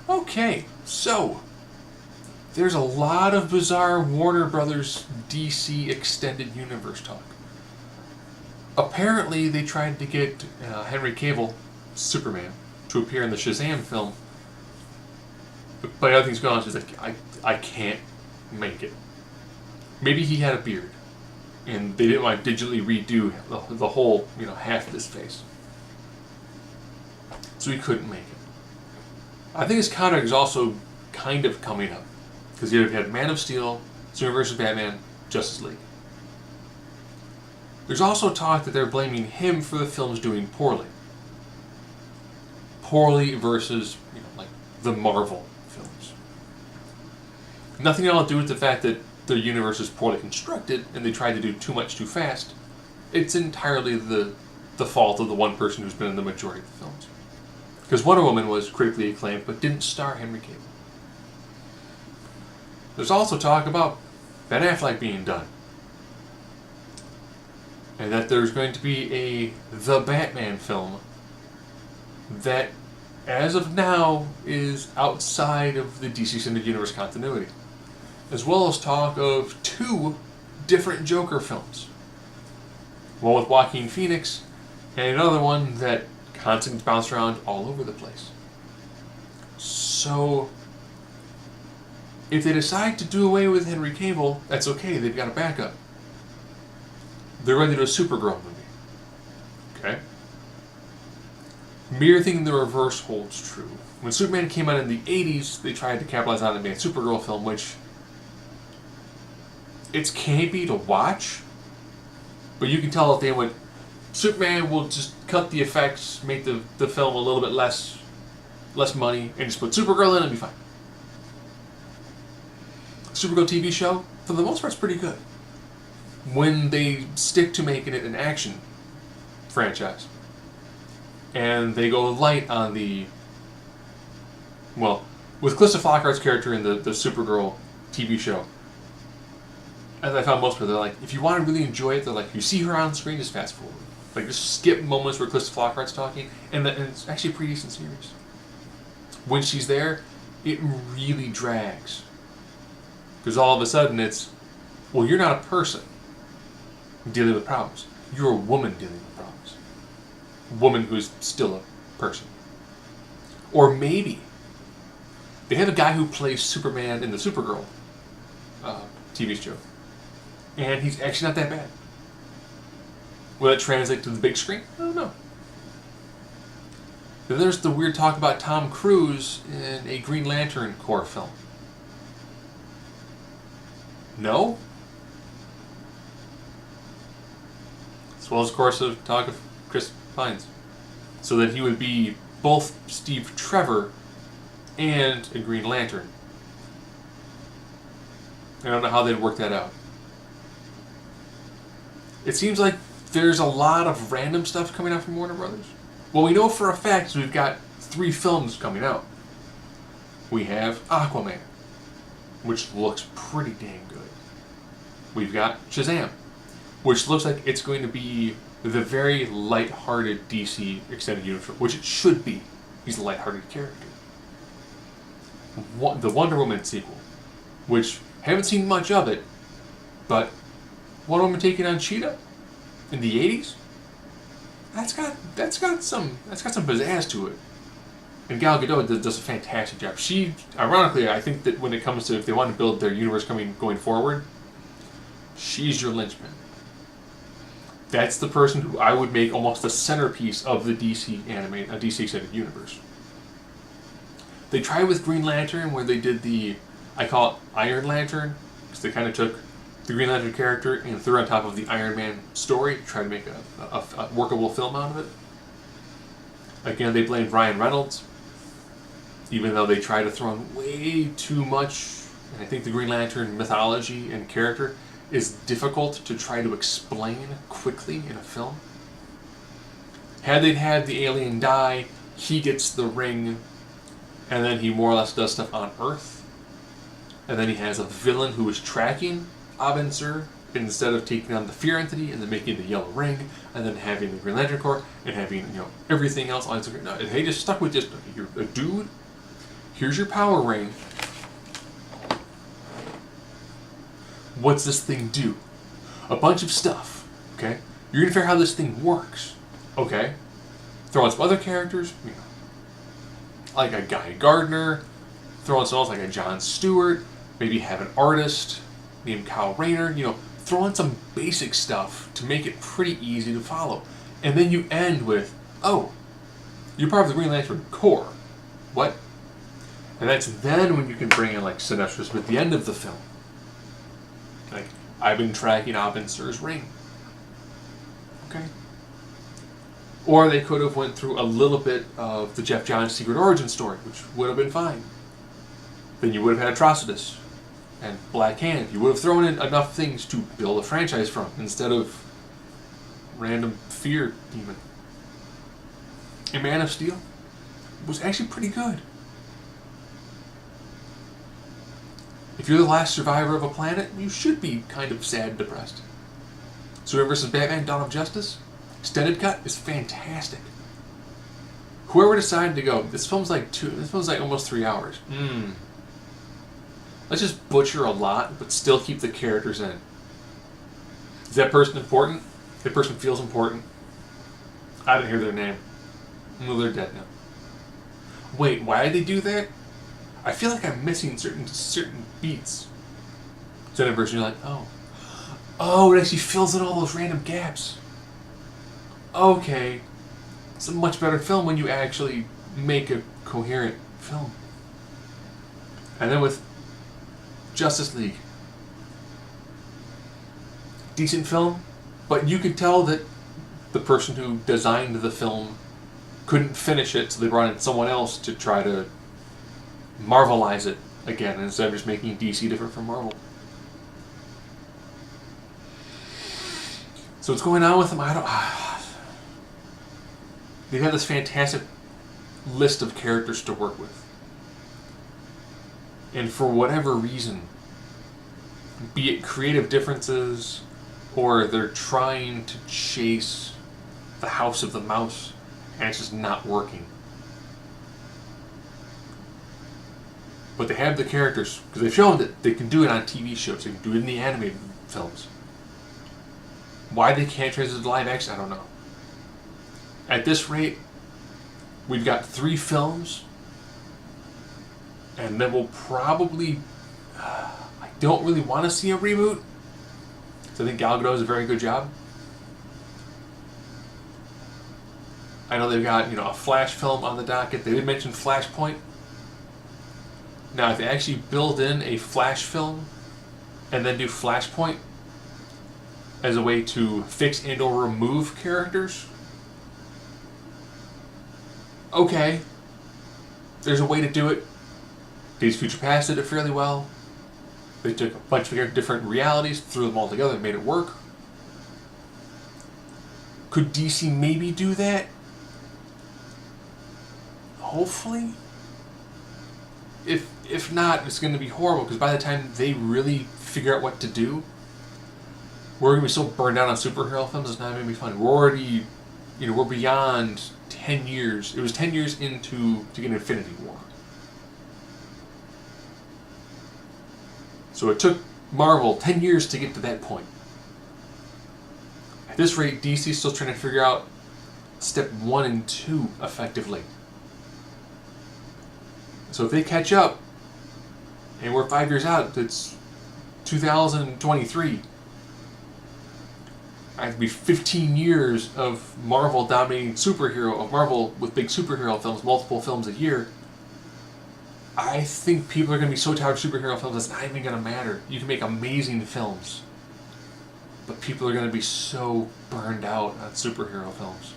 Okay, so there's a lot of bizarre Warner Brothers DC Extended Universe talk. Apparently, they tried to get Henry Cavill, Superman, to appear in the Shazam film, but everything's gone. She's like, I can't make it. Maybe he had a beard, and they didn't want to digitally redo the whole, half of his face, so he couldn't make it. I think his contract is also kind of coming up, because you had Man of Steel, Superman vs. Batman, Justice League. There's also talk that they're blaming him for the films doing poorly. Poorly versus, like the Marvel films. Nothing at all to do with the fact that the universe is poorly constructed and they tried to do too much too fast. It's entirely the fault of the one person who's been in the majority of the films. Because Wonder Woman was critically acclaimed but didn't star Henry Cavill. There's also talk about Ben Affleck being done. And that there's going to be a The Batman film that, as of now, is outside of the DC Extended Universe continuity. As well as talk of 2 different Joker films. One with Joaquin Phoenix, and another one that constantly bounced around all over the place. So, if they decide to do away with Henry Cavill, that's okay, they've got a backup. They're going to do a Supergirl movie. Okay? Mere thing in the reverse holds true. When Superman came out in the 80s, they tried to capitalize on it and made a Supergirl film, which it's campy to watch, but you can tell if they went, Superman will just cut the effects, make the film a little bit less money, and just put Supergirl in and be fine. Supergirl TV show, for the most part, is pretty good. When they stick to making it an action franchise. And they go light on the... Well, with Calista Flockhart's character in the Supergirl TV show, as I found most of it, they're like, if you want to really enjoy it, they're like, you see her on screen, just fast forward. Like, just skip moments where Calista Flockhart's talking, and it's actually a pretty decent series. When she's there, it really drags. Because all of a sudden it's, well, you're not a person dealing with problems. You're a woman dealing with problems. A woman who's still a person. Or maybe they have a guy who plays Superman in the Supergirl TV show. And he's actually not that bad. Will it translate to the big screen? I don't know. Then there's the weird talk about Tom Cruise in a Green Lantern Corps film. No? As well as, of course, the talk of Chris Pines. So that he would be both Steve Trevor and a Green Lantern. I don't know how they'd work that out. It seems like there's a lot of random stuff coming out from Warner Brothers. Well, we know for a fact we've got 3 films coming out. We have Aquaman, which looks pretty dang good. We've got Shazam, which looks like it's going to be the very light-hearted DC Extended Universe, which it should be. He's a light-hearted character. The Wonder Woman sequel, which haven't seen much of it, but Wonder Woman taking on Cheetah in the 80s, that's got some pizzazz to it. And Gal Gadot does a fantastic job. She, ironically, I think that when it comes to if they want to build their universe going forward, she's your linchpin. That's the person who I would make almost the centerpiece of the DC DC Extended Universe. They tried with Green Lantern where they did I call it Iron Lantern, because they kind of took the Green Lantern character and threw on top of the Iron Man story to try to make a workable film out of it. Again, they blamed Ryan Reynolds, even though they tried to throw in way too much. And I think the Green Lantern mythology and character is difficult to try to explain quickly in a film. Had they had the alien die, he gets the ring, and then he more or less does stuff on Earth. And then he has a villain who is tracking Abin Sur instead of taking on the Fear Entity and then making the Yellow Ring, and then having the Green Lantern Corps and having everything else. No, they just stuck with just, you're a dude. here's your power ring. What's this thing do? A bunch of stuff, okay? You're gonna figure out how this thing works, okay? Throw in some other characters, you know, like a Guy Gardner, throw in someone else like a Jon Stewart, maybe have an artist named Kyle Rayner, you know, throw in some basic stuff to make it pretty easy to follow. And then you end with, oh, you're part of the Green Lantern Corps. What? And that's then when you can bring in like Sinestro at the end of the film. Like, I've been tracking Abin Sur's ring. Okay. Or they could have went through a little bit of the Jeff Johns secret origin story, which would have been fine. Then you would have had Atrocitus and Black Hand. You would have thrown in enough things to build a franchise from instead of random fear demon. And Man of Steel was actually pretty good. If you're the last survivor of a planet, you should be kind of sad and depressed. Superman vs. Batman: Dawn of Justice, extended cut, is fantastic. Whoever decided to go, this film's like almost 3 hours. Let's just butcher a lot, but still keep the characters in. Is that person important? That person feels important. I didn't hear their name. No, they're dead now. Wait, why did they do that? I feel like I'm missing certain beats. Extended version, you're like, oh, it actually fills in all those random gaps. Okay, it's a much better film when you actually make a coherent film. And then with Justice League, decent film, but you could tell that the person who designed the film couldn't finish it, so they brought in someone else to try to Marvelize it again instead of just making DC different from Marvel. So what's going on with them? They've had this fantastic list of characters to work with. And for whatever reason, be it creative differences or they're trying to chase the House of the Mouse and it's just not working. But they have the characters, because they've shown that they can do it on TV shows, they can do it in the animated films. Why they can't translate to live action, I don't know. At this rate, we've got 3 films, and then we'll probably... I don't really want to see a reboot, because I think Gal Gadot does a very good job. I know they've got, a Flash film on the docket. They did mention Flashpoint. Now, if they actually build in a Flash film and then do Flashpoint as a way to fix and or remove characters, okay, there's a way to do it. Days of Future Past did it fairly well. They took a bunch of different realities, threw them all together, and made it work. Could DC maybe do that? Hopefully. If not, it's going to be horrible, because by the time they really figure out what to do, we're going to be so burned out on superhero films, it's not going to be fun. We're already, we're beyond 10 years. It was 10 years to get Infinity War. So it took Marvel 10 years to get to that point. At this rate, DC's still trying to figure out step 1 and 2 effectively. So if they catch up, and we're 5 years out, it's 2023. I have to be 15 years of Marvel dominating Marvel with big superhero films, multiple films a year. I think people are going to be so tired of superhero films, it's not even going to matter. You can make amazing films, but people are going to be so burned out on superhero films.